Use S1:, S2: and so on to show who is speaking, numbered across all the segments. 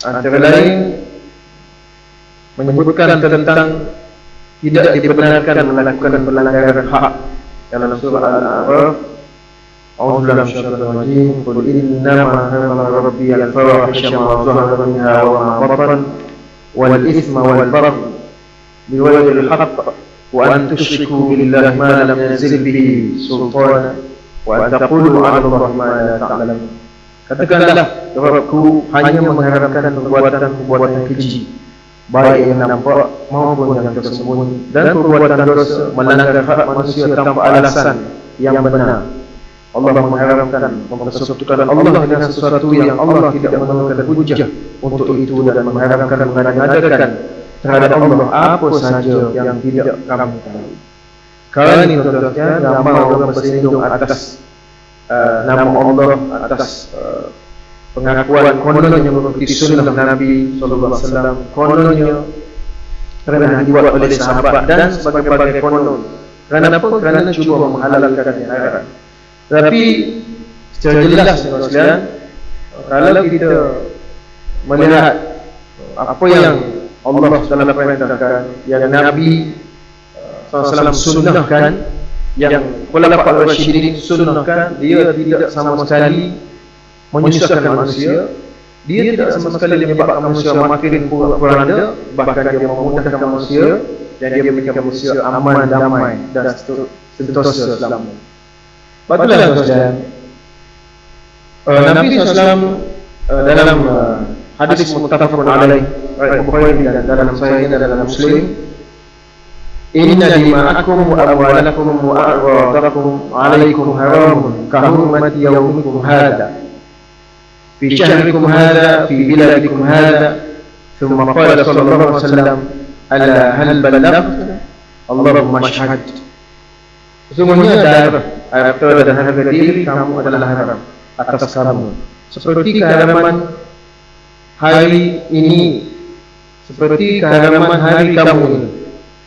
S1: Antara lain menyebutkan tentang tidak dibenarkan melakukan pelanggaran hak dalam surah Al-A'raf. A'udzubillahi minasyaitonir rajim. Qul innama harrama rabbiyal fawahisha ma zahara minha wa ma batan wal itsma wal baghy bighayri al-haqq wa an tusyriku billahi ma lam yanzil bihi sultana wa an taqulu 'ala Allahi ma la ta'lamun. Katakanlah, Rabbku hanya mengharamkan perbuatan-perbuatan keji, baik yang nampak maupun yang tersembunyi, dan perbuatan dosa melanggar hak manusia tanpa alasan yang benar. Allah mengharamkan mempersekutukan Allah dengan sesuatu yang Allah tidak menemukan hujah untuk itu, dan mengharamkan mengadakan terhadap Allah apa saja yang tidak kamu tahu. Kalau ini contohnya nama orang bersindung atas nama Allah, atas pengakuan kononnya mengikuti sunnah Nabi SAW, kononnya pernah dibuat oleh sahabat dan sebagai konon. Kerana apa? Kerana cuba menghalalkan yang haram. Tapi secara jelas sekalian, kalau kita melihat apa yang Allah SWT perintahkan, yang Nabi SAW sunnahkan, yang Khulafaur Rasyidin sunnahkan, dia tidak sama sekali menyusahkan manusia, dia tidak sama sekali menyebabkan manusia makin kuranda, bahkan dia memudahkan manusia, dan dia menjadikan manusia aman, damai dan sentosa selamanya. Betullah saudara, Nabi SAW dalam hadis muttafaqun alaih riwayat Bukhari dan dalam Sahih dan dalam Muslim, inna dima'akum wa amwalakum wa a'radakum 'alaikum haramun ka hurmati yaumikum hadha fi syahrikum hadha fi biladikum hadha. Thumma qala sallallahu alaihi wasallam, ala hal ballaghtu? Allahumma ashhad. Sesungguhnya darah, harta dan harga diri kamu adalah haram atas kamu, seperti keharaman hari ini, seperti keharaman hari kamu ini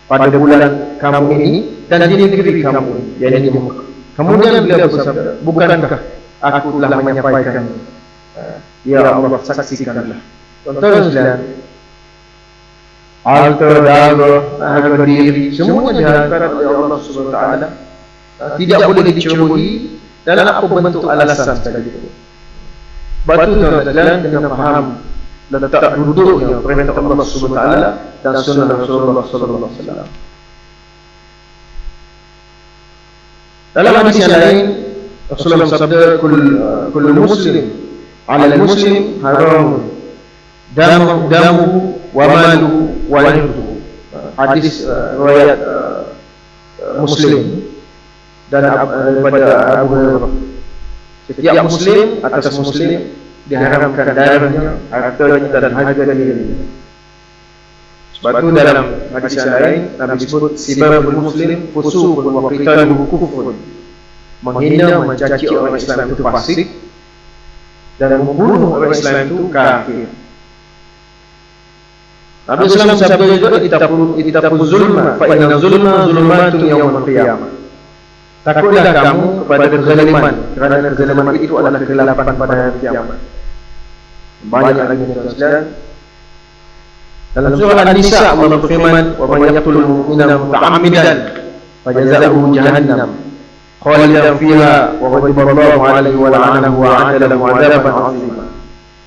S1: pada bulan kamu ini dan di negeri kamu ini, yaitu Mekah. Kemudian beliau bersabda, bukankah aku telah menyampaikan? Ya Allah, saksikanlah. Contohnya harta, darah, harga diri, semuanya diharamkan oleh Allah Subhanahu wa taala. Tidak boleh dicuri dalam apa bentuk alasan sekalipun. Batu tuan-tuan dengan faham letak duduknya perintah Allah Subhanahu wa taala dan sunnah Rasulullah sallallahu alaihi wasallam. Dalam hadis yang lain, Rasulullah bersabda, kullu muslim 'ala al-muslim haram damuhu wa maluhu wa irduhu. Hadis riwayat Muslim dan daripada Abu Hurairah. Setiap muslim atas muslim diharamkan darahnya, hartanya dan harga dirinya. Sebab itu dalam hadis yang lain Nabi sebut sibabul muslim fusuqun wa qitaluhu kufrun. Menghina, mencaci orang Islam itu fasik, dan membunuh orang Islam itu kafir. Nabi sallallahu alaihi wasallam bersabda, ittaqu zulma fa inna zulma zulumatun yaumil qiyamah. Takutlah kamu kepada kezaliman, kerana kezaliman itu adalah kegelapan pada hari kiamat. Banyak lagi tuan-tuan. Dalam surah An-Nisa Allah berfirman, wa man yaqtul mu'mina muta'ammidan fajazaohu jahannam khalidan fiha wa ghadiba Allahu 'alaihi wa la'anahu wa 'adda lahu 'adaban 'azima.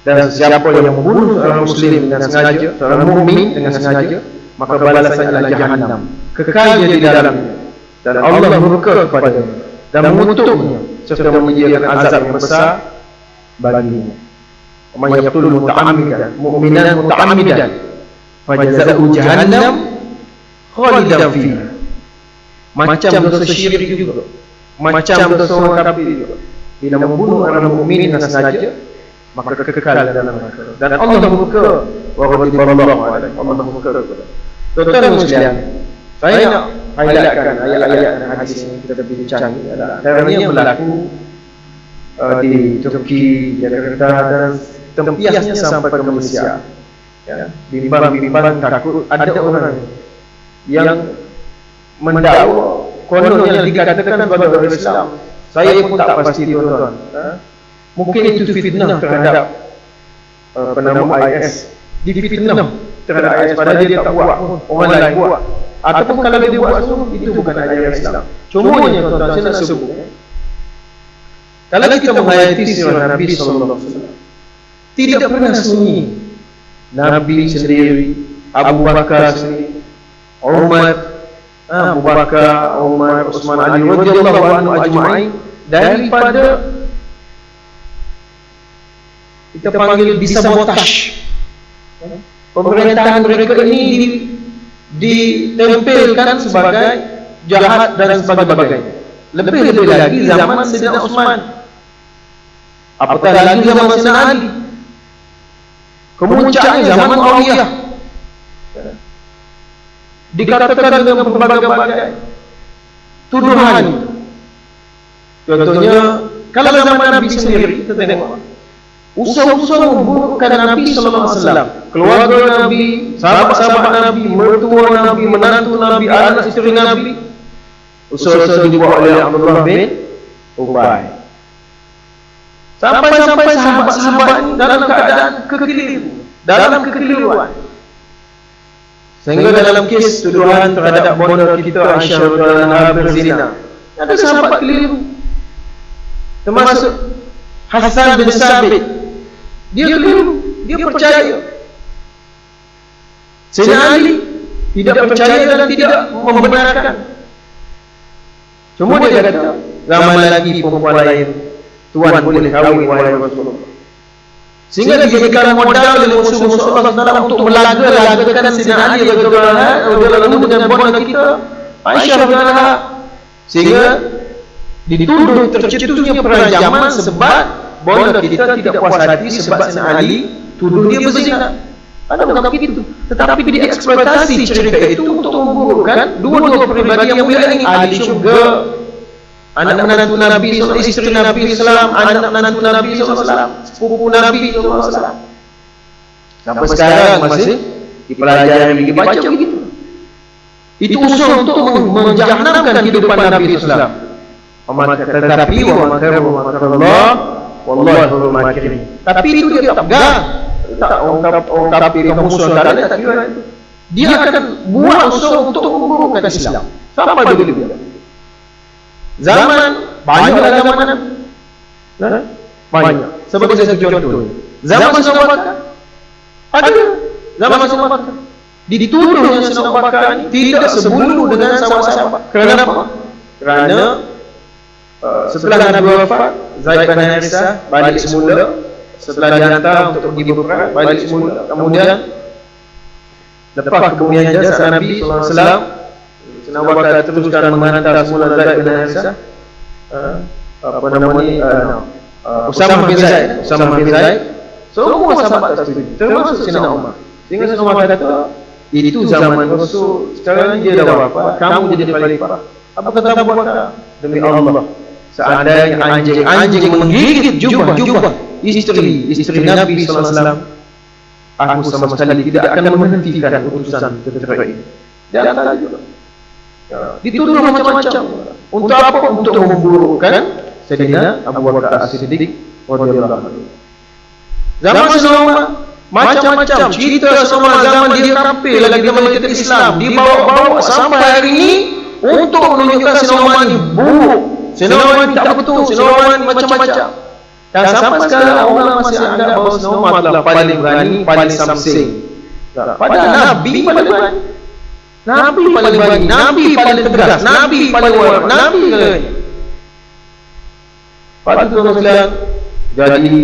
S1: Dan siapa yang membunuh seorang muslim dengan sengaja, seorang mukmin dengan sengaja, maka balasannya adalah jahannam, kekal dia di dalamnya, dan Allah murka kepadanya dan mengutuknya serta menyediakan azab yang besar baginya. Wa may yaqtul muta'ammidan mu'minan muta'ammidan fajazaohu jahannam khalidan fiha. Macam dosa syirik juga, macam dosa orang kafir juga. Bila membunuh orang mukmin dengan sengaja, maka kekal dalam neraka. Dan Allah murka, wa ghadiba Allahu 'alaihi, Allah murka kepada. Tuan-tuan sekalian, saya nak highlightkan ayat-ayat dan hadis yang kita bincang ini adalah kerana berlaku di Turki, Jakarta dan tempiasnya sampai ke Malaysia. Ya, bimbang-bimbang takut ada orang yang mendakwa kononnya dikatakan sebagai orang Islam. Saya pun tak pasti tuan-tuan. Mungkin itu fitnah terhadap penama IS difitnah terhadap IS padahal dia tak buat pun, orang lain buat. Ataupun kalau dia buat semua, itu bukan ajaran Islam. Cumanya tuan-tuan, saya nak sebut, kalau kita menghayati sirah Nabi SAW, tidak pernah sunyi Nabi sendiri, Abu Bakar sendiri, Umar, Abu Bakar, Umar, Utsman, Ali radhiyallahu anhu ajma'in, daripada kita panggil disabotaj. Pemerintahan mereka ini ditempelkan sebagai jahat dan sebagainya. Lebih-lebih lagi zaman Sayyidina Utsman, apatah lagi zaman Sayyidina Ali, kemuncaknya zaman Muawiyah, dikatakan dengan berbagai-bagai tuduhan. Contohnya, kalau zaman Nabi sendiri, kita tengok usaha-usaha memburukkan Nabi SAW, keluarga Nabi, sahabat-sahabat Nabi, mertua Nabi, menantu Nabi, anak isteri Nabi, usaha-usaha dibuat oleh Abdullah bin Ubay. Sampai-sampai sahabat-sahabat ini dalam keadaan kekeliruan. Sehingga dalam kes tuduhan terhadap bonda kita Aisyah radhiyallahu anha berzina, ada sahabat keliru, termasuk Hasan bin Sabit. Dia keliru, dia percaya. Sayyidina Ali tidak percaya dan tidak membenarkan. Cuma dia kata, ramai lagi perempuan lain Tuan boleh kahwin wahai Rasulullah. Sehingga dijadikan modal oleh musuh-musuh Allah SWT untuk melaga-lagakan Sayyidina Ali radhiyallahu anhu dengan bonda kita Aisyah radhiyallahu anha, sehingga dituduh tercetusnya perancaman sebab bonda kita tidak puas hati sebab Sayyidina Ali tuduh dia berzina. Ada bukan begitu, tetapi dieksploitasi cerita itu untuk memburukkan dua-dua pribadi yang mulia ini. Ali juga anak menantu Nabi SAW, isteri Nabi SAW, anak menantu Nabi SAW, sepupu Nabi SAW. Sampai sekarang masih dipelajari, dibaca begitu. Itu usaha untuk menjahannamkan kehidupan Nabi SAW. Tetapi Allah wallahu makirin. Tapi itu dia tak pegang. Tak orang kafir yang musuh antara dia tak kira itu. Dia akan buat usaha untuk memburukkan Islam. Sampai begitu dia. Zaman banyaklah zaman banyak. Sebagai satu contoh, zaman Sayyidina Abu Bakar ada. Zaman Sayyidina Abu Bakar dituduh yang Sayyidina Abu Bakar ini tidak sebulu dengan sahabat-sahabat. Kenapa? Kerana setelah Nabi wafat, Zaid bin Harithah balik semula. Setelah dihantar untuk pergi berperang, balik semula. Kemudian lepas kebumian jasad Nabi SAW, Sayyidina Abu Bakar teruskan menghantar semula Zaid bin Harithah, Usamah bin Zaid, semua sahabat tersetuju, termasuk Sayyidina Umar. Sehingga Sayyidina Umar kata, itu zaman Rasul, sekarang dia dah wafat, kamu jadi khalifah. Apa kata Abu Bakar? Demi Allah, seandainya anjing menggigit jubah isteri Nabi SAW, aku sama sekali tidak akan menghentikan utusan tentera ini. Dia kata juga, dituduh macam-macam. Untuk apa? Untuk memburukkan Sayyidina Abu Bakar As-Siddiq radhiyallahu anhu. Zaman Sayyidina Umar macam-macam cerita sama zaman dia tampil lagi zaman kita Islam, dibawa-bawa sampai hari ini untuk menunjukkan Sayyidina Umar ini buruk, Sayyidina Umar ini tak betul, Sayyidina Umar ini macam-macam. Dan sampai sekarang orang masih anggap bahawa Sayyidina Umar adalah paling berani, paling samsing. Padahal Nabi paling berani, Nabi paling berani, Nabi paling tegas, Nabi paling warak, Nabi katanya. Pada tuan-tuan, jadi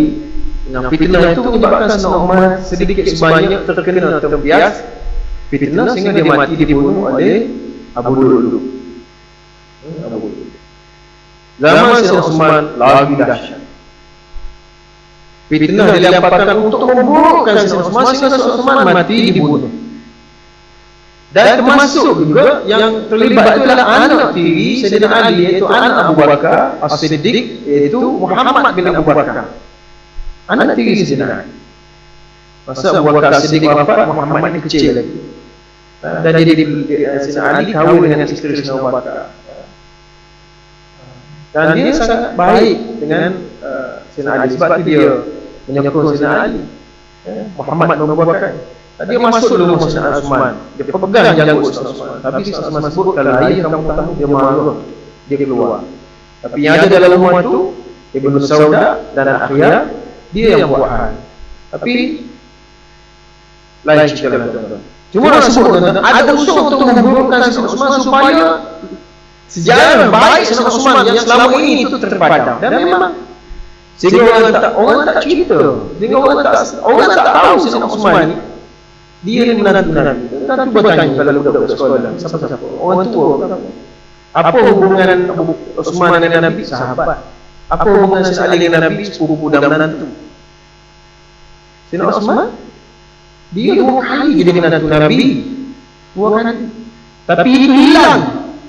S1: yang fitnah itu menyebabkan Sayyidina Umar sedikit sebanyak terkena terbias fitnah sehingga dia mati dibunuh oleh Abu Lu'lu'. Zaman Sayyidina Utsman lagi dahsyat. Fitnah dilemparkan untuk memburukkan Sayyidina Utsman sehingga Sayyidina Utsman mati dibunuh. Dan termasuk juga yang terlibat itu adalah anak tiri Sayyidina Ali, iaitu anak Abu Bakar As-Siddiq, iaitu Muhammad bin Abu Bakar, anak tiri Sayyidina Ali. Masa Abu Bakar As-Siddiq wafat, Muhammad ni kecil lagi. Dan jadi Sayyidina Ali kahwin dengan isteri Sayyidina Abu Bakar. Dan dia sangat baik dengan Sayyidina Ali, sebab itu dia menyokong Sayyidina Ali. Muhammad bin Abu Bakar. Dia masuk dulu Sayyidina Utsman. Dia pegang janggut Sayyidina Utsman. Tapi Sayyidina Utsman sebut, kalau ayah kamu tahu, dia malu. Dia keluar. Tapi yang ada dalam rumah tu Ibnu Sauda dan Akhiyah, dia yang buat hal. Tapi lain cerita lah. Cuma nak sebut ada usaha untuk memburukkan Sayyidina Utsman supaya sejarah baik Sayyidina Utsman yang selama ini itu terpadam. Dan memang sehingga orang tak cerita, sehingga orang tak tahu Sayyidina Utsman ni dia ni menantu Nabi. Tentu bertanya kalau budak sekolah, siapa-siapa orang tua. Apa hubungan Utsman dengan Nabi? Sahabat. Apa hubungan Sayyidina Ali dengan Nabi? Sepupu dan menantu. Sayyidina Utsman dia 2 kali jadi menantu Nabi. 2 kali. Tapi itu hilang.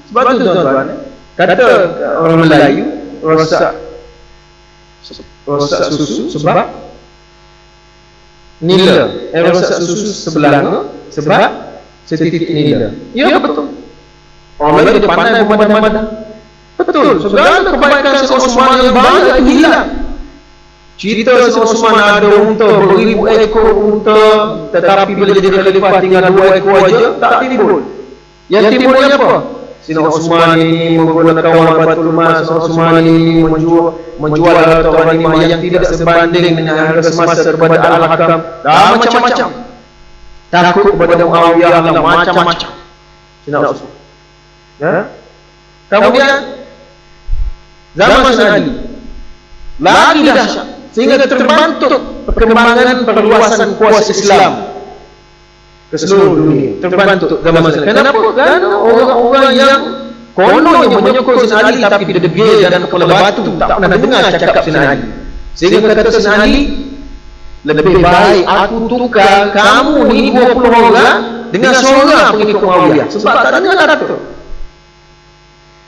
S1: Sebab tu tuan-tuan, kata orang Melayu, rosak susu sebab nila. Rosak susu sebelah sebab setitik nila. Ya betul. Orang Melayu dia pandai memandang-mandang. Betul. Segala kebaikan Sayyidina Utsman yang banyak itu hilang. Cerita Sayyidina Utsman ada unta, beribu ekor unta, tetapi bila jadi khalifah tinggal 2 ekor aja, tak timbul. Yang timbulnya apa? Sayyidina Utsman ini menggunakan kawan Batul Mas, Sayyidina Utsman ini menjual harta ghanimah yang tidak sebanding dengan harga semasa kepada Al-Hakam, dan macam-macam. Takut kepada Muawiyah dan macam-macam. Sayyidina Utsman. Ya? Kemudian zaman Sayyidina Ali lagi dahsyat, sehingga terbentuk perkembangan perluasan kuasa Islam ke seluruh dunia. Terbentuk zaman Sayyidina Ali. Kenapa? Kerana orang-orang yang kononnya menyokong Sayyidina Ali tapi degil dan kepala batu, tak pernah dengar cakap Sayyidina Ali. Sehingga kata Sayyidina Ali, lebih baik aku tukar kamu ni 20 orang dengan seorang pengikut Muawiyah, sebab tak dengar kata.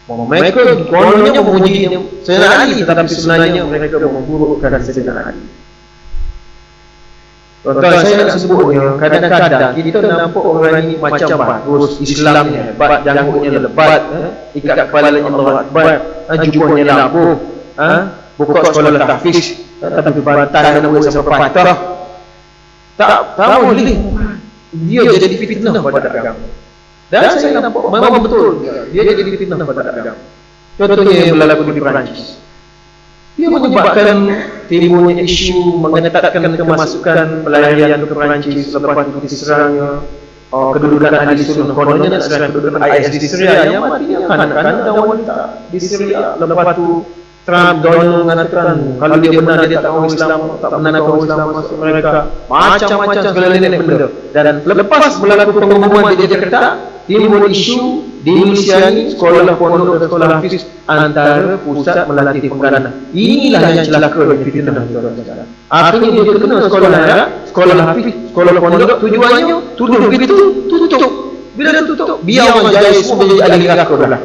S1: Mereka kononnya memuji Sayyidina Ali, tetapi sebenarnya mereka memburukkan Sayyidina Ali. Tuan-tuan, saya nak sebutnya, kadang-kadang kita nampak orang ini macam bagus, Islamnya hebat, janggutnya lebat, ikat kepalanya Allah Akbar, jubahnya lampuh, buka sekolah tahfiz, tapi bantahan nak buat sampai patah. Tak boleh. Dia jadi fitnah pada agama. Dan saya nampak memang betul dia jadi fitnah pada agama. Contohnya yang berlaku di Perancis. Dia menyebabkan timbulnya isu mengetatkan kemasukan pelarian ke Perancis selepas itu diserangnya kedudukan ahli sunnah. Kononnya nak serang kedudukan IS di Syria, yang matinya kanak-kanak dan wanita di Syria. Lepas tu Trump mengatakan kalau dia benar dia tak mahu Islam, tak benar mahu Islam masuk mereka, macam-macam segala nenek benda. Dan lepas berlaku pengumuman di Jakarta, timbul isu di Indonesia ni sekolah pondok dan sekolah hafiz antara pusat melatih penggalangan. Inilah yang celaka dan fitnah. Akhirnya dia terkena sekolah hafiz, sekolah pondok, tujuannya tuduh begitu, tutup. Bila dah tutup, biar orang jaya semua menjadi ahli neraka dah.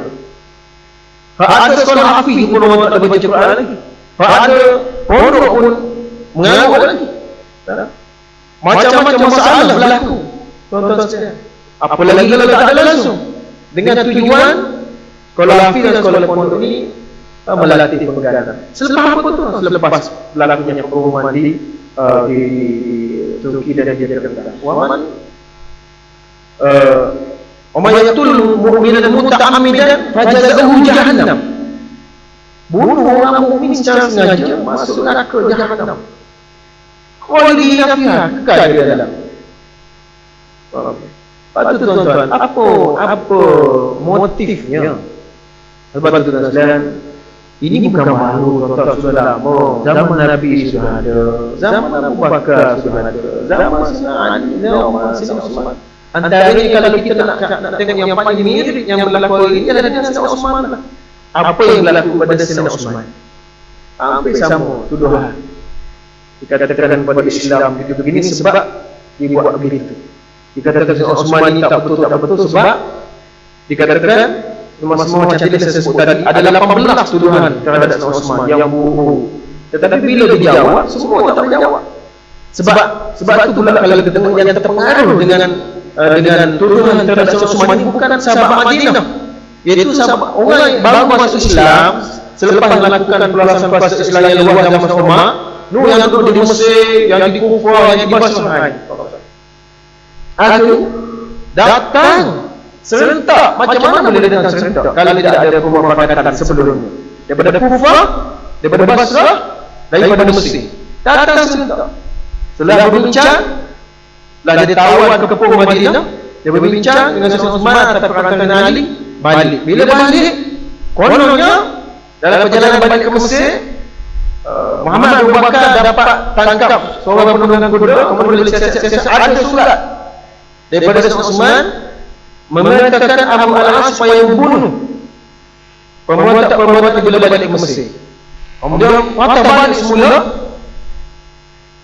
S1: Ada sekolah hafiz pun orang tak baca Quran lagi. Ada pondok pun mengarut lagi. Macam-macam masalah berlaku. Tuan-tuan sekalian, apalagi kalau tak ada langsung dengan tujuan sekolah hafiz dan sekolah pondok ini melatih penggalangan. Selepas apa tu? Selepas berlakunya pengumuman di Turki dan Jakarta. Wa yaqtul mu'minan muta'ammidan fajazahu jahannam. Bunuh orang mukmin secara sengaja, masuk neraka jahannam. Khalidina fiha, kekal di dalam. Patut tuan-tuan, apa motifnya? Sebab tu tuan-tuan, ini bukan baru, tuan-tuan, sudah lama. Zaman Nabi sudah ada, zaman Abu Bakar sudah ada, zaman Sayyidina Ali, zaman Sayyidina Utsman. Antaranya kalau kita nak tengok yang paling mirip yang berlaku hari ini adalah Sayyidina Utsman lah. Apa yang berlaku pada Sayyidina Utsman? Hampir sama tuduhan. Dikatakan kepada Islam begitu begini sebab dia buat begitu. Dikatakan Sayyidina Utsman ini tak betul sebab dikatakan semua macam yang saya sebut tadi ada 18 tuduhan terhadap Sayyidina Utsman yang buruk. Tetapi bila dia jawab, semua tak menjawab. Sebab itu pula kalau kita tengok yang terpengaruh dengan tuduhan terhadap Sayyidina Utsman ini bukan sahabat Madinah, iaitu sahabat orang yang baru masuk Islam selepas melakukan perluasan kuasa Islam yang luas zaman Umar. Nu yang duduk di Mesir, yang di Kufah, yang di Basrah. Aku datang serentak. Macam mana boleh datang serentak kalau tidak ada pemufakatan sebelumnya? Daripada Kufah, daripada Basrah, daripada Mesir. Datang serentak. Setelah berbincang, lah jadi tawan ke Kepung Madinah, dia berbincang dengan Sayyidina Uthman atas perkataan Ali, balik. Bila balik, kononnya dalam perjalanan balik ke Mesir, Muhammad Abu Bakar dapat tangkap seorang penunggang kuda, kemudian siasat ada surat daripada Sayyidina Uthman memerintahkan Abu Al-As supaya membunuh pemberontak-pemberontak bila balik ke Mesir. Kemudian patah balik semula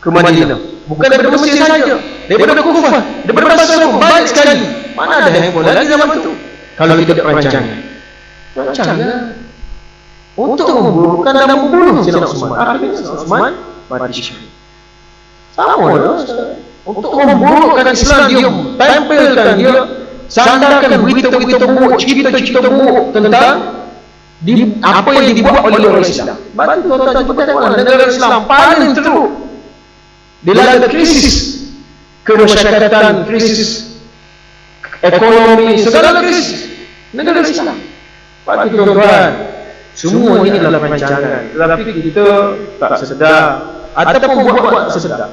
S1: ke Madinah. Bukan daripada Mesir saja, daripada Kufah, daripada Basrah pun balik sekali. Mana ada handphone lagi zaman tu? Kalau tidak rancangan untuk membunuhkan dan membunuh Sayyidina Uthman. Akhirnya Sayyidina Uthman mati syahid. Sama lah. Untuk memburukkan Islam, dia tempelkan, dia sandarkan berita-berita buruk, cerita-cerita buruk tentang apa yang dibuat oleh orang Islam. Bantu tuan-tuan kita tengok negara Islam paling teruk dilanda krisis kemasyarakatan, krisis ekonomi, segala krisis negara Islam. Bantu tuan-tuan, semua ini adalah perancangan, tetapi kita tak sedar ataupun buat sedar.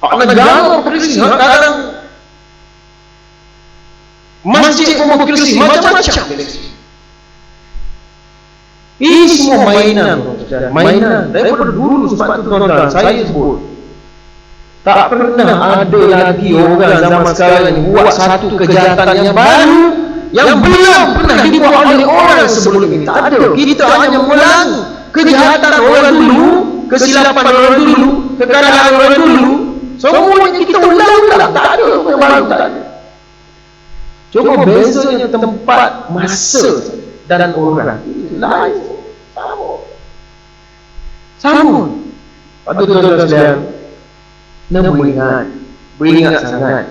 S1: Negara krisis, kadang masjid pun krisis, macam-macam. Ini semua mainan daripada dulu. Sebab itu tuan-tuan, saya sebut tak pernah ada lagi orang zaman sekarang yang buat satu kejahatan yang baru yang belum pernah dibuat oleh orang sebelum ini. Tak ada. Kita hanya mengulangi kejahatan orang dulu, kesilapan orang dulu, kekalahan orang dulu. Semuanya kita ulang-ulang. Tak ada yang baru, tak ada. Cuma bezanya tempat, masa dan orang lain. Sama. Patut tuan-tuan sekalian, nak beringat sangat.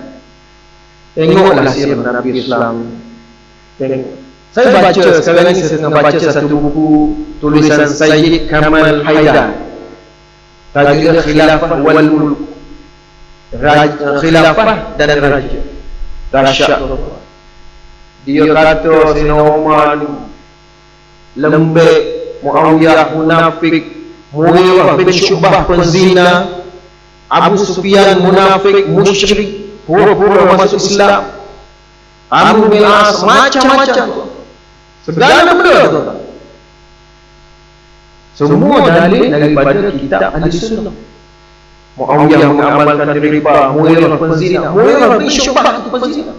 S1: Tengoklah siapa Nabi Islam. Saya baca sekarang ini, saya tengah baca satu buku tulisan Sayyid Kamal Haidar, tajuk Khilafah wal Mulk, Khilafah dan Raja. Dahsyat. Dia kata Sayyidina Umar lembek, Muawiyah munafik, Mughirah bin Syu'bah penzina, Abu Sufyan munafik, musyrik, pura-pura masuk Islam, Amr bin As, macam-macam. Segala benda. Semua dalil daripada kitab Ahli-Sunnah. Muawiyah mengamalkan riba, Mughirah penzina, Mughirah bin Syu'bah penzina.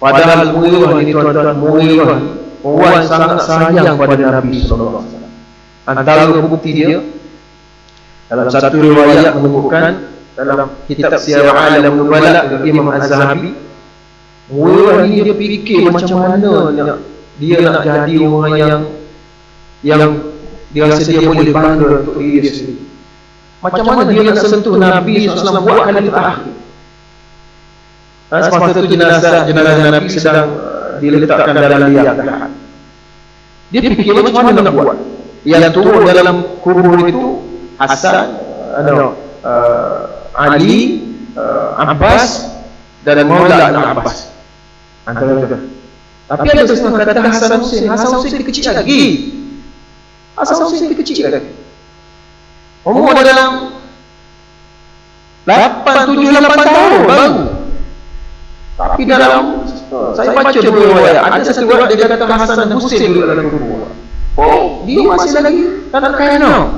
S1: Padahal Mughirah ini tuan-tuan, Mughirah orang sangat sayang pada Nabi SAW. Antara bukti dia, dalam satu riwayat menyebutkan dalam kitab Siyar A'lam Nubala Imam Az-Zahabi, Mughirah ini dia fikir macam mana dia nak jadi orang yang dia rasa dia boleh bangga untuk diri dia sendiri. Macam mana dia nak sentuh Nabi SAW buat kali terakhir. Semasa itu jenazah Nabi sedang diletakkan dalam liang lahat. Dia fikir macam mana nak buat. Yang turun dalam kubur itu Hasan, Ali, Abbas dan Maula Abbas. Antara mereka. Tapi ada setengah kata Hasan Hussein. Hasan Hussein dia kecil lagi. Hasan Hussein dia kecil lagi. Umur dalam 8-7-8 tahun baru. Tapi dalam saya baca dua riwayat, ada satu riwayat dia kata Hasan dan Hussein duduk dalam kubur. Oh, dia masih lagi kanak-kanak.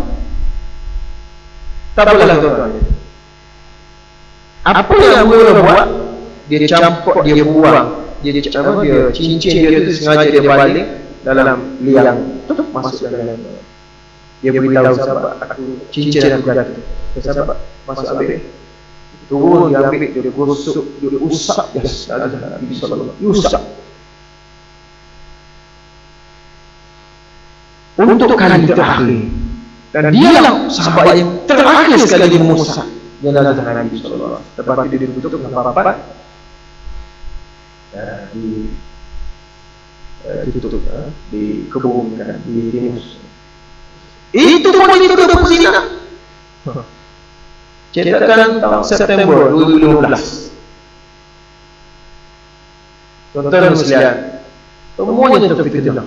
S1: Tak apalah tuan-tuan. Apa yang Mughirah buat? Dia campur, dia buang. Dia cincin dia tu sengaja dia balik dalam liang, masuk dalam. Dia beritahu sahabat, aku cincin aku jatuh. Sahabat masuk ambil. Turun dia ambil, dia gosok, dia usap. Nabi SAW usap. Untuk kali terakhir. Dan dialah sahabat yang terakhir sekali dia mengusap jenazah Nabi SAW. Lepas itu dia tutup dengan papat, ditutup, dikebumikan, ditimus. Itu pun dituduh berzina. Cetakan tahun September 2015. Tuan-tuan muslihat, semuanya terfitnah.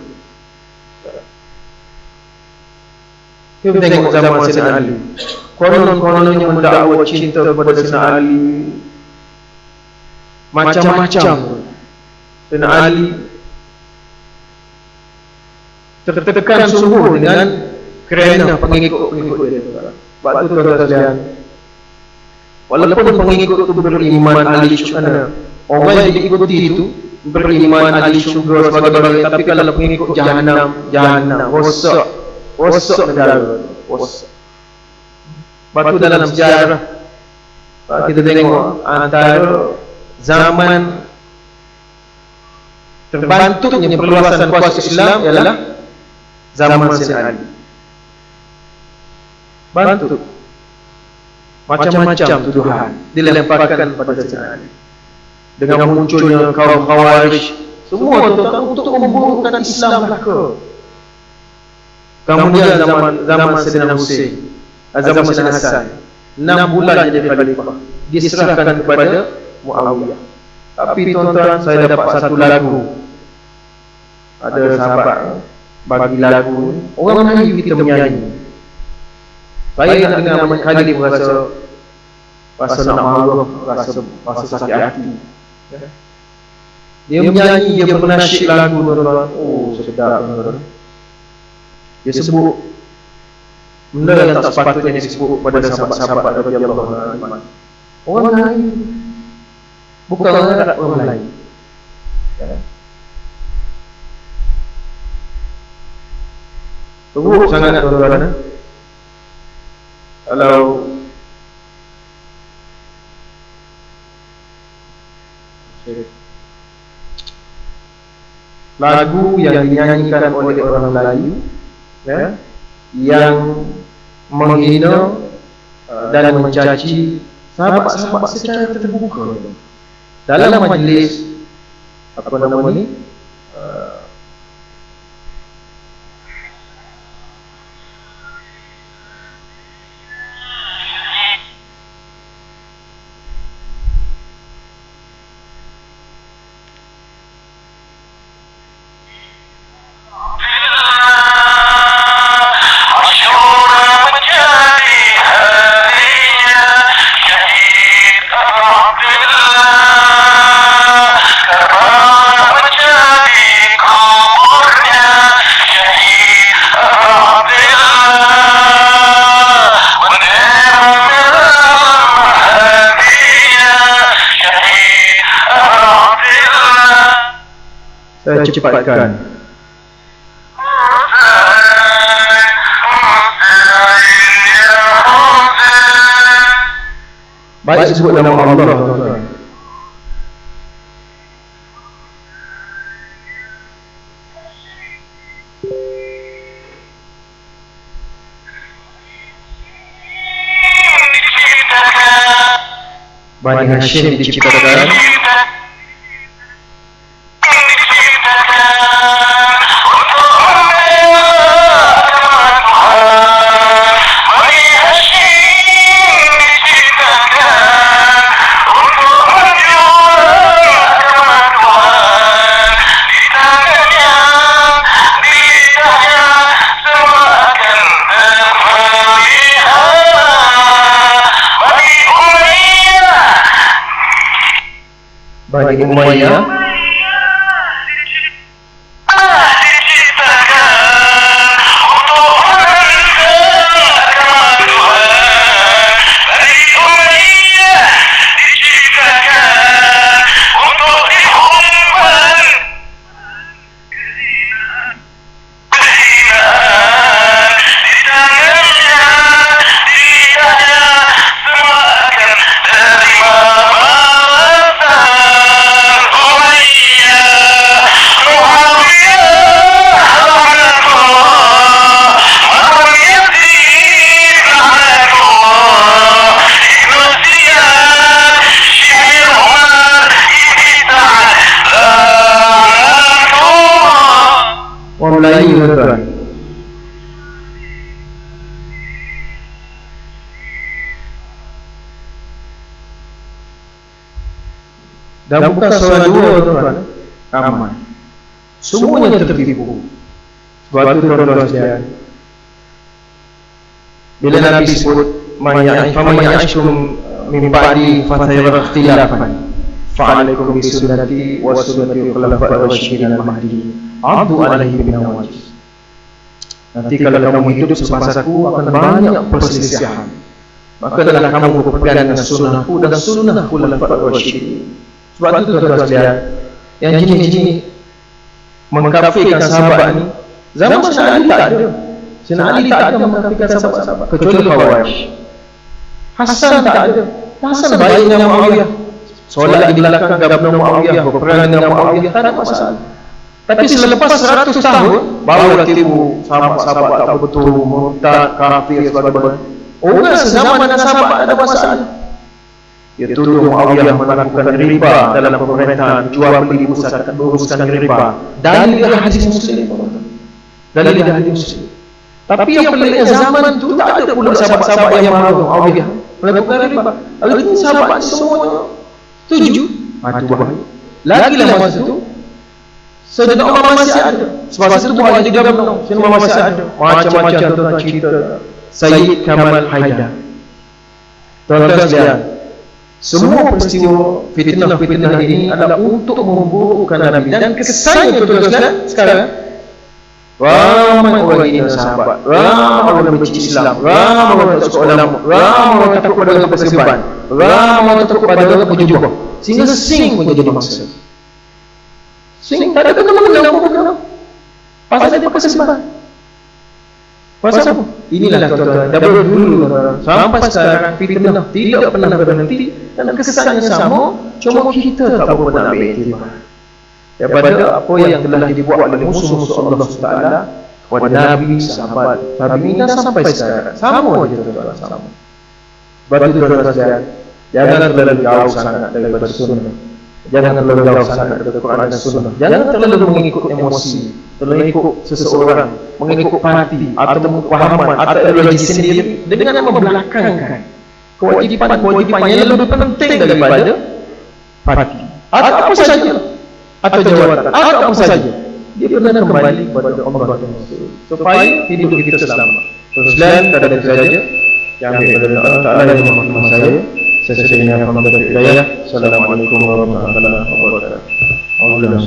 S1: Kita tengok zaman Sayyidina Ali. Konon-kononnya mendakwa cinta kepada Sayyidina Ali, macam-macam. Sayyidina Ali tertekan sungguh dengan kerana pengikut-pengikut dia. Sebab tu tuan-tuan sekalian, walaupun pengikut itu beriman ahli syurga, orang yang diikuti itu beriman ahli syurga sebagainya, tapi kalau pengikut jahannam, rosak negara, rosak. Sebab tu dalam sejarah kita tengok antara zaman terbantuknya perluasan kuasa Islam ialah zaman Sayyidina Ali. Bantu macam-macam tuduhan dilemparkan pada Sayyidina Ali. Dengan munculnya kaum Khawarij, semua untuk memburukkan Islam belaka. Kemudian zaman Sayyidina Husain, zaman Sayyidina Hasan, 6 bulan jadi khalifah, diserahkan kepada Muawiyah. Tapi tuan-tuan, saya dapat satu lagu. Ada sahabat bagi lagu, orang Melayu kita menyanyi. Saya nak dengar Ahmad Khalid rasa nak marah, rasa sakit hati. Dia menyanyi, dia bernasyid lagu, tuan-tuan. Oh, sedap, tuan-tuan. Dia sebut benda yang tak sepatutnya disebut pada sahabat-sahabat radhiyallahu anhum. Orang Melayu, bukan orang Arab, orang Melayu. Teruk sangat, tuan-tuan. Kalau lagu yang dinyanyikan oleh orang Melayu, yang menghina dan mencaci sahabat-sahabat secara terbuka dalam majlis apa nama ni, saya cepatkan. Baik sebut nama Allah, tuan-tuan. Bani Hashim diciptakan, Bani Umayyah orang Melayu, tuan-tuan. Dan bukan seorang dua tuan, ramai. Semuanya tertipu. Sebab itu tuan-tuan sekalian, bila Nabi sebut man ya'ishkum min ba'di fasayara ikhtilafan fa'alaikum bi sunnati wa sunnati khulafa'ir rasyidin al-mahdiyyin 'addu 'alaihi bin nawajis. Nanti kalau kamu hidup sepasaku akan banyak perselisihan. Maka adalah kamu berpegang dengan sunnahku dan sunnah khulafa'ir rasyidin. Sebab itu tuan-tuan sekalian, yang gini-gini mengkafirkan sahabat ni, zaman Sayyidina Ali tak ada. Sayyidina Ali tak ada mengkafirkan sahabat-sahabat kecuali Khawarij. Hasan tak ada. Hasan baik dengan Muawiyah, solat di belakang gabung Muawiyah, berperang dengan Muawiyah, tak ada masalah. Tapi selepas 100 tahun barulah timbul sahabat-sahabat tak betul, murtad, kafir sebagainya. Orang sezaman dengan sahabat ada masalah. Dia tuduh Muawiyah melakukan riba dalam pemerintahan, jual beli urusan riba. Dalil hadis Muslim. Dalil hadis Muslim. Tapi yang peliknya zaman itu tak ada pula sahabat-sahabat yang mahu Muawiyah melakukan riba. Lalu sahabat semua setuju. Itu bahaya. Lagi lah masa itu Sayyidina Umar masih ada. Sebab masa itu bukan di gabung. Sayyidina Umar masih ada. Macam-macam tuan cerita Sayyid Kamal Haidar. Tuan-tuan sekalian, semua peristiwa fitnah-fitnah ini adalah untuk memburukkan Nabi. Dan kesannya tuan-tuan sekarang, ramai orang ini sahabat, ramai orang benci Islam, ramai orang tak suka ulama, ramai orang takut pada persebaran, ramai orang takut pada penjubah. Sehingga sing pun jadi mangsa. Sing tak ada kena-mengena. Pasal dia persebaran. Pasal apa? Inilah tuan-tuan, daripada dulu sampai sekarang fitnah tidak pernah berhenti dan kesannya sama, cuma kita tak pernah ambil iktibar daripada apa yang telah dibuat oleh musuh-musuh Allah SWT kepada Nabi, sahabat, tabi'in dan sampai sekarang. Sama je tuan-tuan, sama. Sebab itu tuan-tuan sekalian, jangan terlalu jauh sangat daripada sunnah. Jangan terlalu jauh sangat daripada Quran dan sunnah. Jangan terlalu mengikut emosi, terlalu mengikut seseorang, mengikut parti atau pemahaman atau ideologi sendiri dengan membelakangkan kewajipan yang lebih penting daripada parti atau apa saja, atau jawatan atau apa saja. Dia benar kembali kepada Allah dan Rasul supaya hidup kita selamat. Selain kadang itu saja yang ambil Allah Ta'ala yang menghormati saya sesuai hidayah. Assalamualaikum warahmatullahi wabarakatuh. Alhamdulillah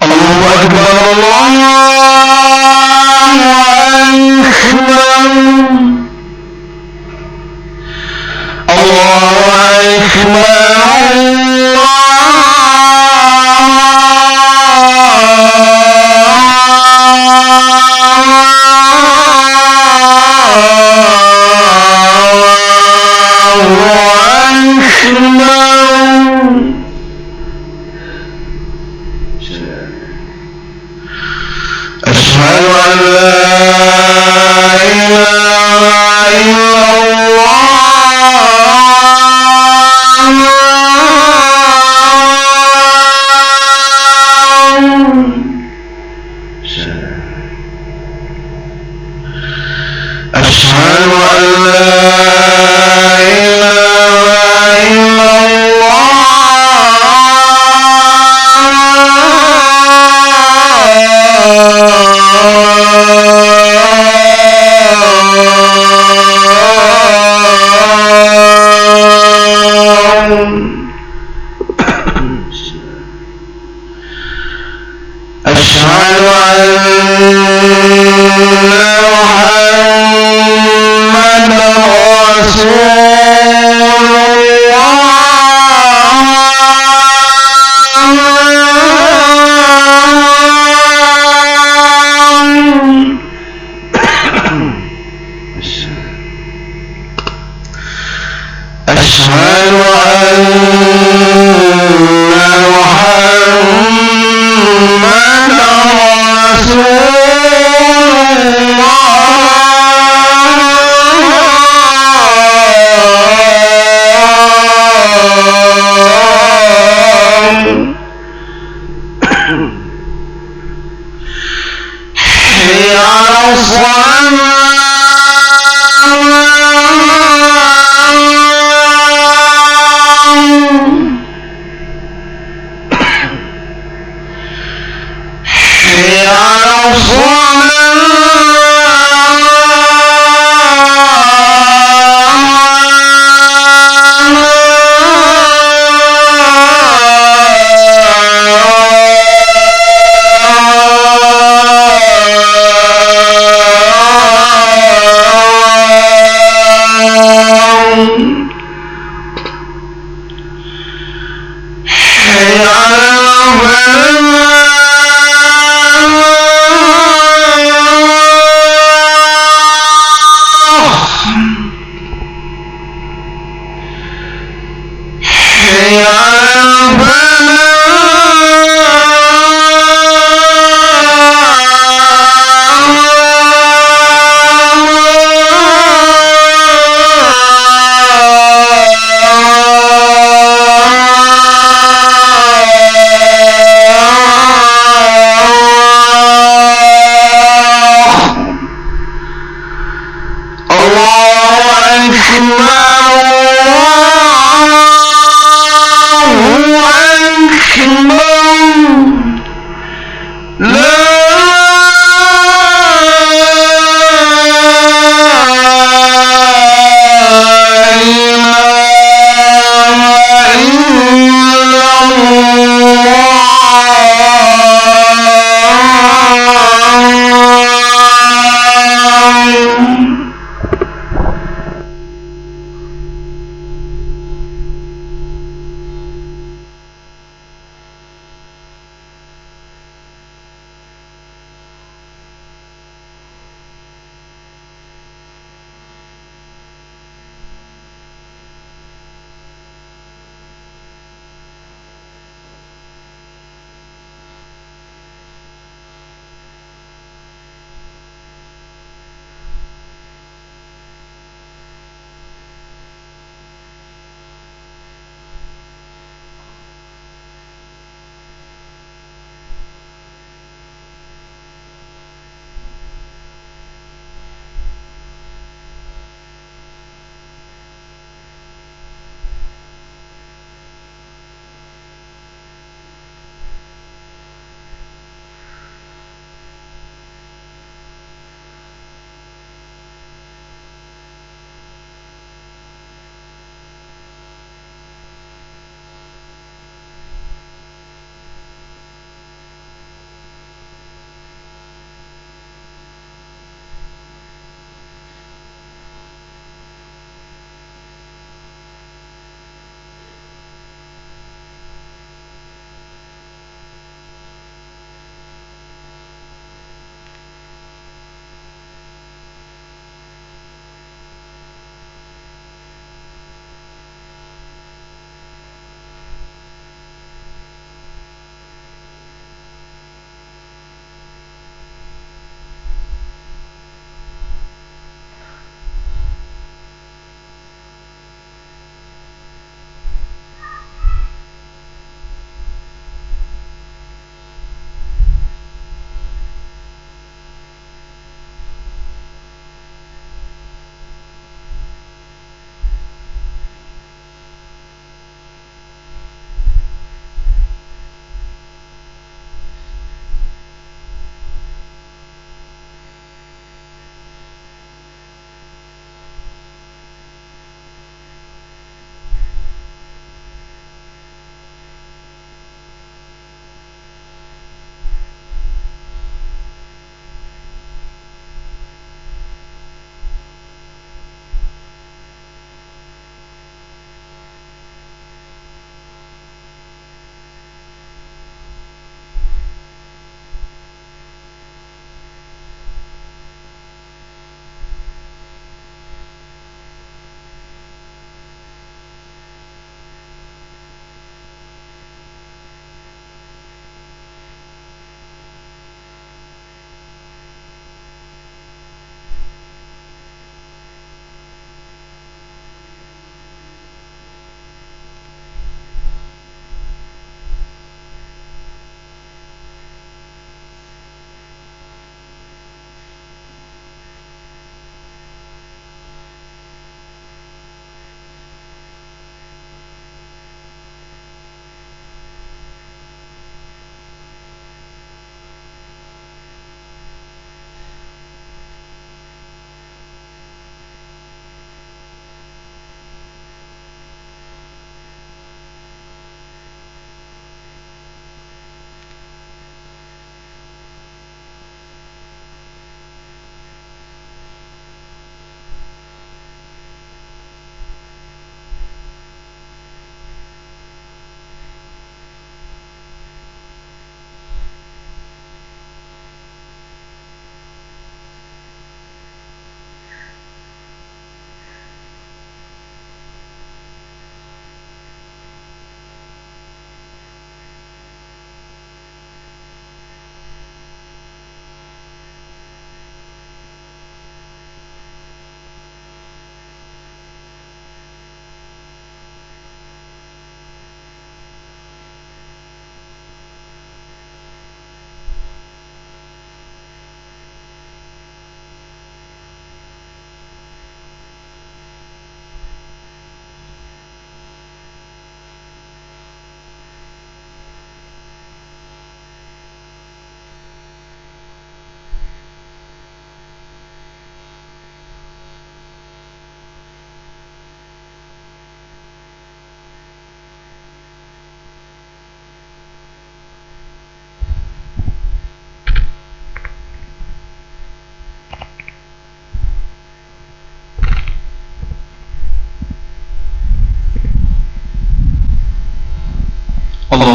S2: Allahu Akbar, Allah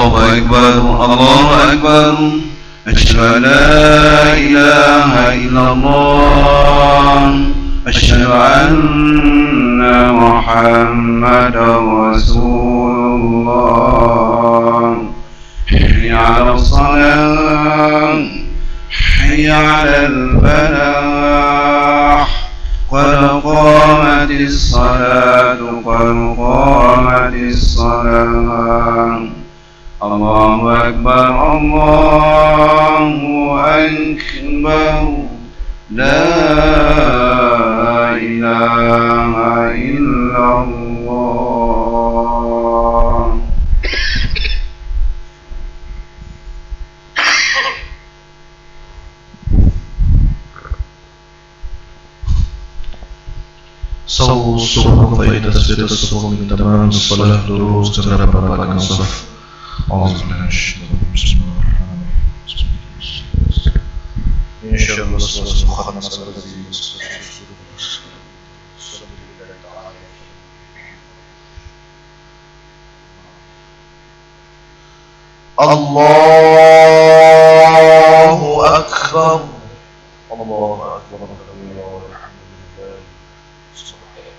S2: الله أكبر الله أكبر أشهد أن لا إله إلا الله أشهد أن محمدا رسول الله حي على الصلاة حي على الفلاح قد قامت الصلاة قد قامت الصلاة الله أكبر الله أكبر لا إله إلا الله.
S3: صووا الصفوف فإن تسبيت الصفوف من تمام الصلاة دروس تدرب ركعة الصف. أعوذ بالله من الشيطان الرجيم. بسم الله الرحمن الرحيم. إن شاء الله الوسواس الخناس الذي يوسوس في صدور الله أكبر الله أكبر كبيرا والحمد لله سبحانه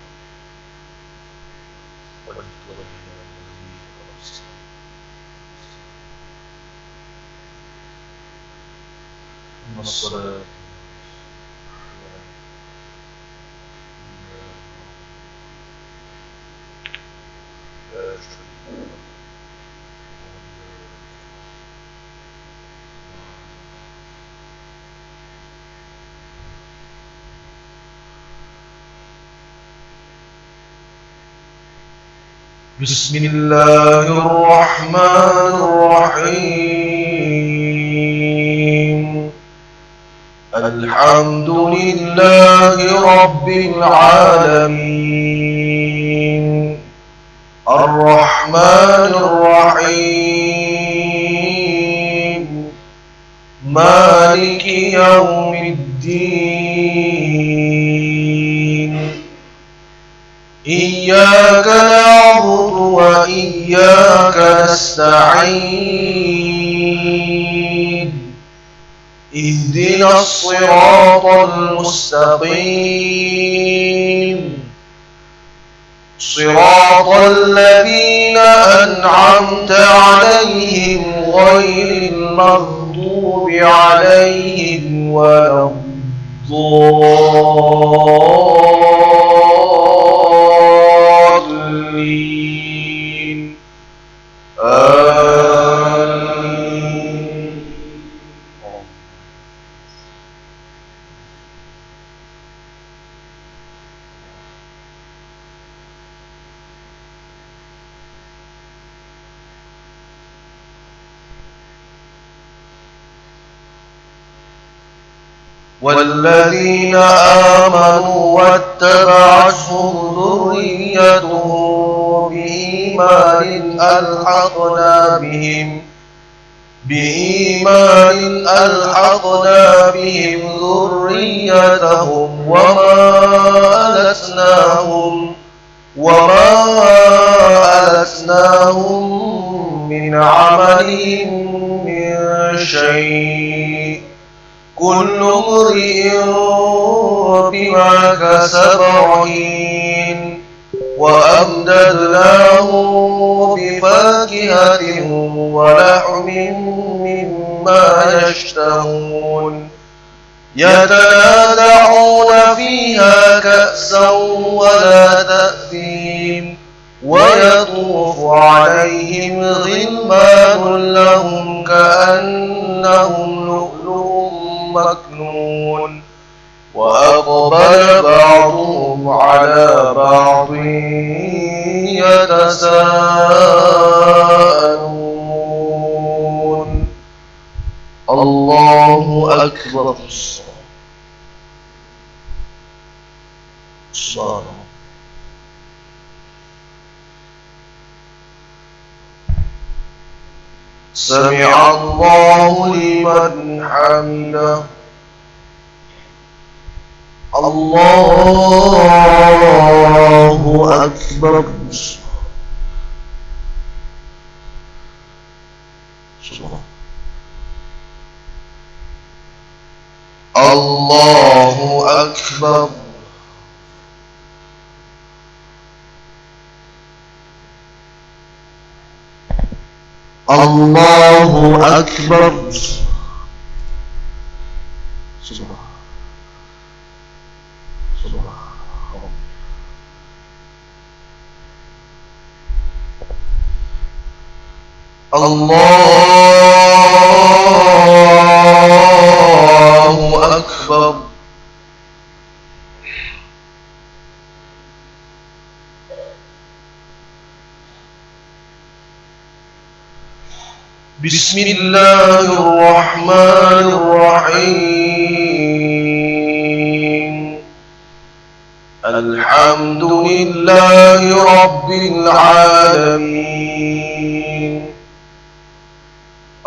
S3: وتعالى. إن الصلاة بسم الله الرحمن الرحيم. الحمد لله رب العالمين الرحمن الرحيم مالك يوم الدين إياك نعبد وإياك نستعين اهدنا الصراط المستقيم صراط الذين أنعمت عليهم غير المغضوب عليهم ولا الضالين آمين. والذين آمنوا واتبعتهم ذريتهم بإيمان ألحقنا بهم ذريتهم وما ألتناهم من عملهم من شيء كل امرئ بما كسب رهين وأمددناهم بفاكهة ولحم مما يشتهون يتنازعون فيها كأسا ولا تأثيم ويطوف عليهم غلمان لهم كأنهم لؤلؤ مكنون وأقبل بعضهم على بعض يتساءلون. الله أكبر. الصلاة سمع الله لمن حمده. الله أكبر. الله أكبر. الله أكبر. الله أكبر. بسم الله الرحمن الرحيم. الحمد لله رب العالمين.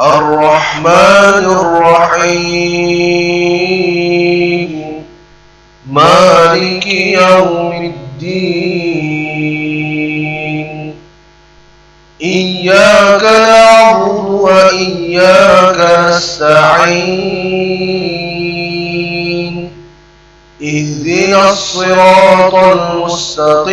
S3: الرحمن الرحيم. مالك يوم الدين. إياك نعبد وإياك نستعين. اهدنا الصراط المستقيم.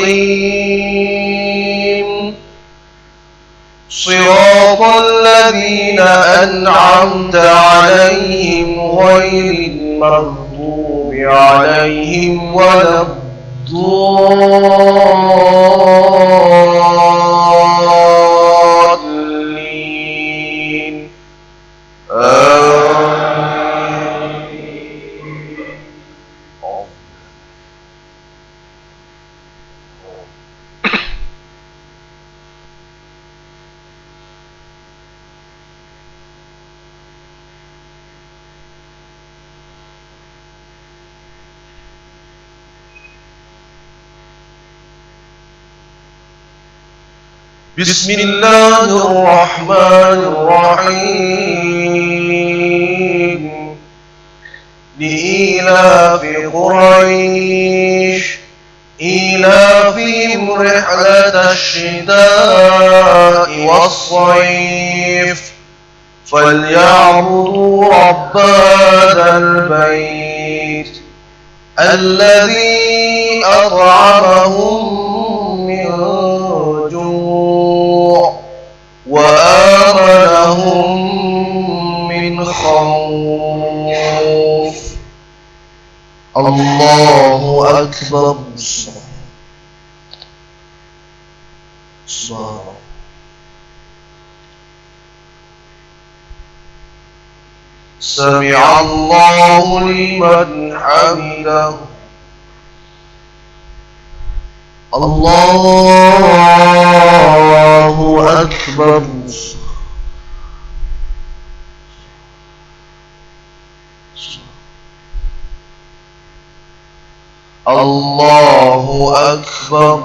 S3: صراط الذين أنعمت عليهم غير المغضوب عليهم ولا الضالين. بسم الله الرحمن الرحيم. لإيلاف قريش إيلافهم رحلة الشتاء والصيف فليعبدوا رب هذا البيت الذي أطعمهم من جوع وآمنهم من خوف. الله أكبر. سمع الله لمن حمده. الله أكبر. الله أكبر.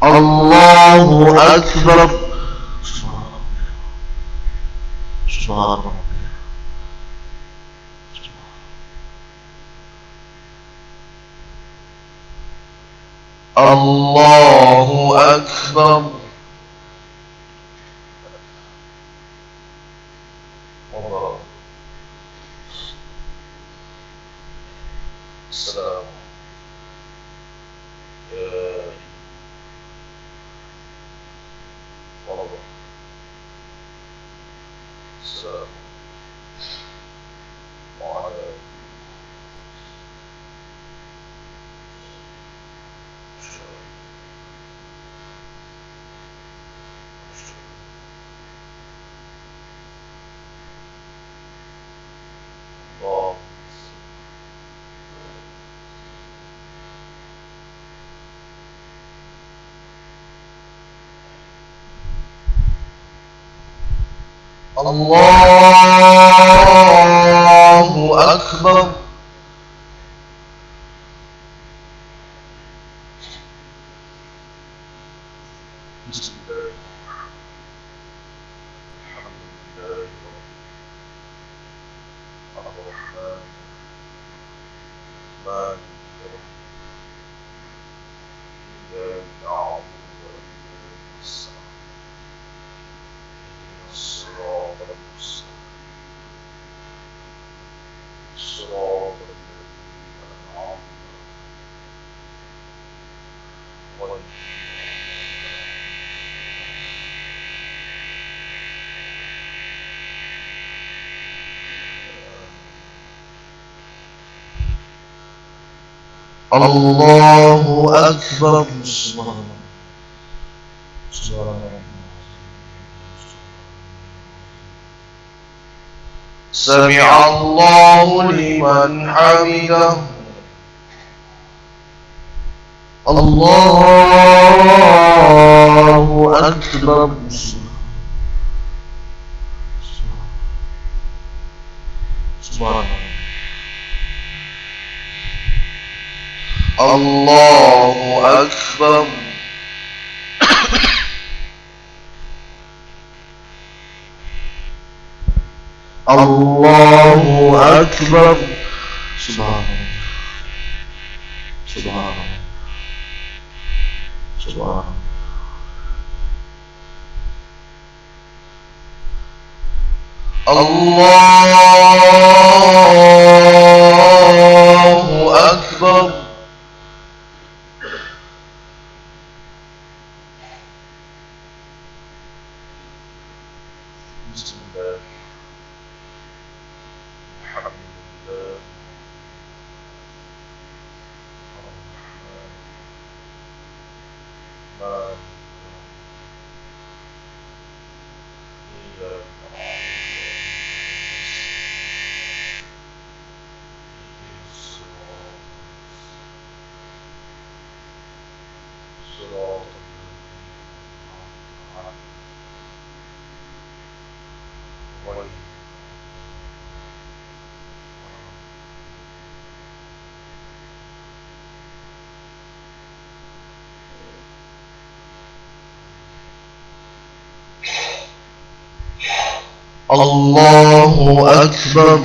S3: الله أكبر. سبحان الله. الله أكبر. السلام. السلام. الله أكبر. بسم الله الحمد لله الرحمن مالك الله أكبر. سمع الله لمن حمده. الله أكبر. الله أكبر. الله أكبر. سبحان الله. سبحان الله. سبحان الله أكبر. بسم الله الحمد لله الله أكبر.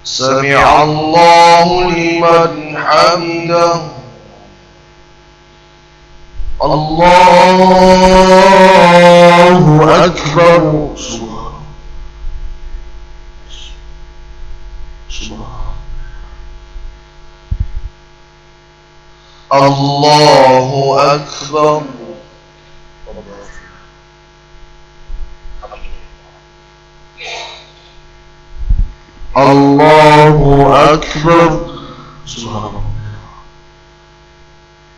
S3: سمع الله لمن حمده. الله أكبر. الله أكبر. الله أكبر. سبحان الله.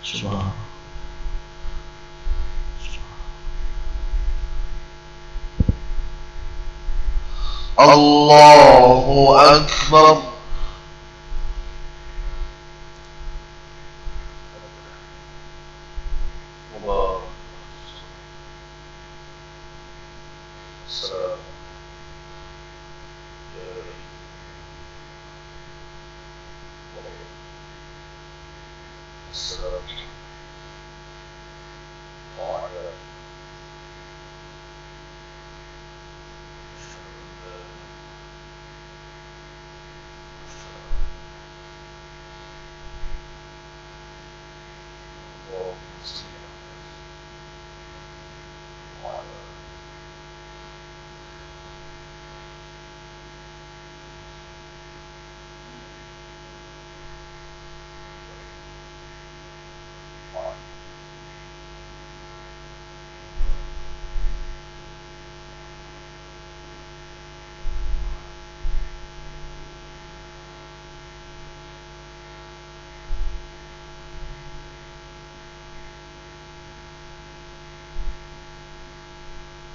S3: سبحان الله أكبر.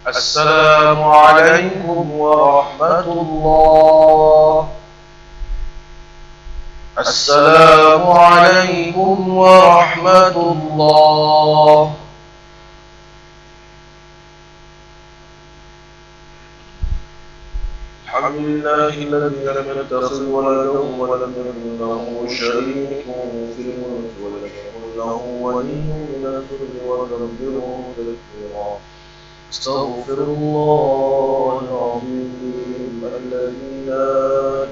S3: السلام عليكم ورحمة الله. السلام عليكم ورحمة الله. الحمد لله الذي لم يتخذ ولدا ولم يكن له شريك في الملك ولم يكن له ولي من الذل وكبره تكبيرا. استغفر الله العظيم الذي لا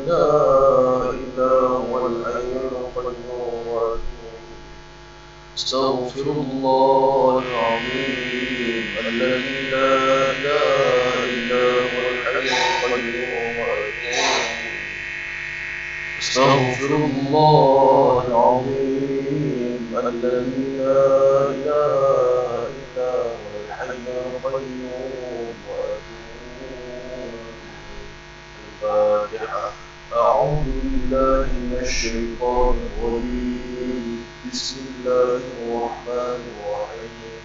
S3: إله إلا هو الحي القيوم. استغفر الله العظيم الذي لا إله إلا هو الحي القيوم.
S1: أستغفر الله العظيم الذي لا إله إلا هو الحي القيوم وأتوب الفاتحة. أعوذ بالله من الشيطان الرجيم. بسم الله الرحمن الرحيم.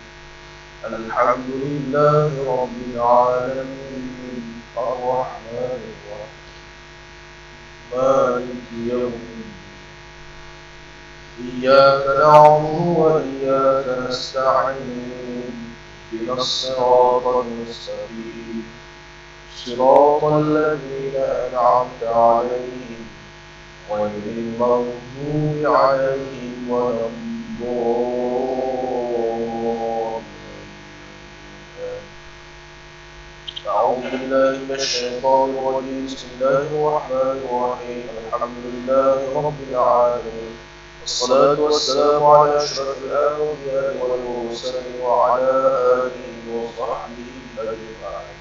S1: الحمد لله رب العالمين الرحمن الرحيم مالك يوم الدين. إياك نعبد وإياك نستعين. اهدنا الصراط المستقيم صراط الذين أنعمت عليهم غير المغضوب عليهم ولا الضالين. أعوذ بالله من الشيطان الرجيم. بسم الله الرحمن الرحيم. الحمد لله رب العالمين والصلاة والسلام على أشرف الأنبياء والمرسلين وعلى آله وصحبه أجمعين.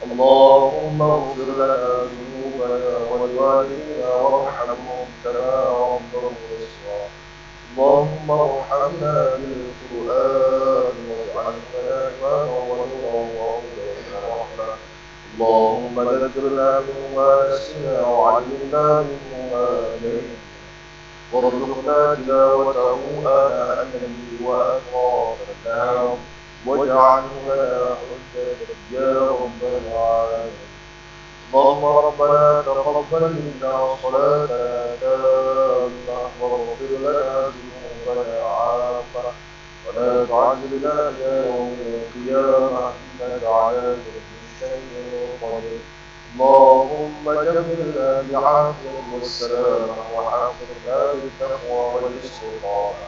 S1: اللهم اغفر لنا ذنوبنا ولوالدينا وارحمهم كما ربونا صغارا. اللهم ارحمنا بالقرآن واجعلنا إماما ونورا وهدى ورحمة. اللهم ذكرنا مما نسينا وعلمنا منه ما جهلنا وارزقنا تلاوته آناء الليل وأطراف النهار واجعله لنا حجة يا رب العالمين. اللهم ربنا تقبل منا صلاتنا تامة واغفر لنا ذنوبنا عامة ولا تعذبنا إلى يوم القيامة إنك على كل شيء قدير. اللهم جملنا بالعافية والسلامة وحفظنا بالتقوى والاستقامة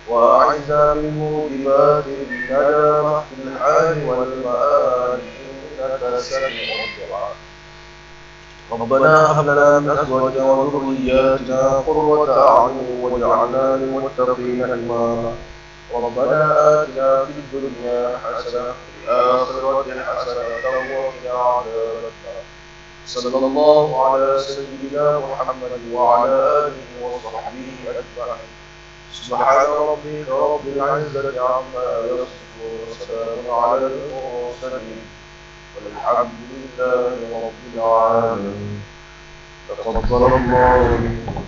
S1: وأعذنا من موجبات الندامة في الحال والمآل إنك سميع الدعاء. ربنا هب لنا من أزواجنا وذرياتنا قرة أعين واجعلنا للمتقين إماما. ربنا آتنا في الدنيا حسنة وفي الآخرة حسنة وقنا عذاب النار. صلى الله على سيدنا محمد وعلى آله وصحبه أجمعين. سبحان ربك رب العزة عما يصفون وسلام على المرسلين والحمد لله رب العالمين. تقبل الله منكم.